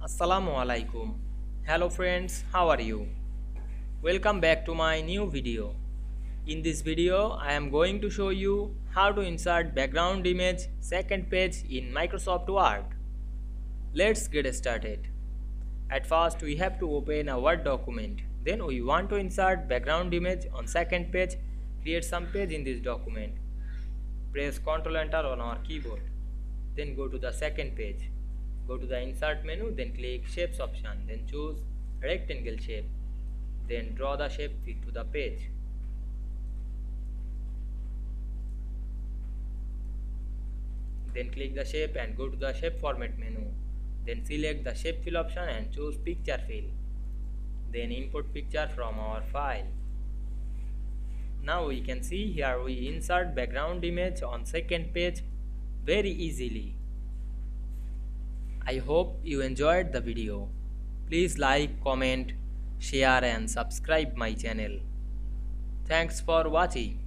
Assalamu Walaikum. Hello friends, how are you? Welcome back to my new video. In this video, I am going to show you how to insert background image second page in Microsoft Word. Let's get started. At first, we have to open a Word document. Then we want to insert background image on second page. Create some page in this document. Press Ctrl Enter on our keyboard. Then go to the second page. Go to the insert menu, then click shapes option, then choose rectangle shape, then draw the shape to the page. Then click the shape and go to the shape format menu, then select the shape fill option and choose picture fill, then import picture from our file. Now we can see here we insert background image on second page very easily. I hope you enjoyed the video. Please like, comment, share and subscribe my channel. Thanks for watching.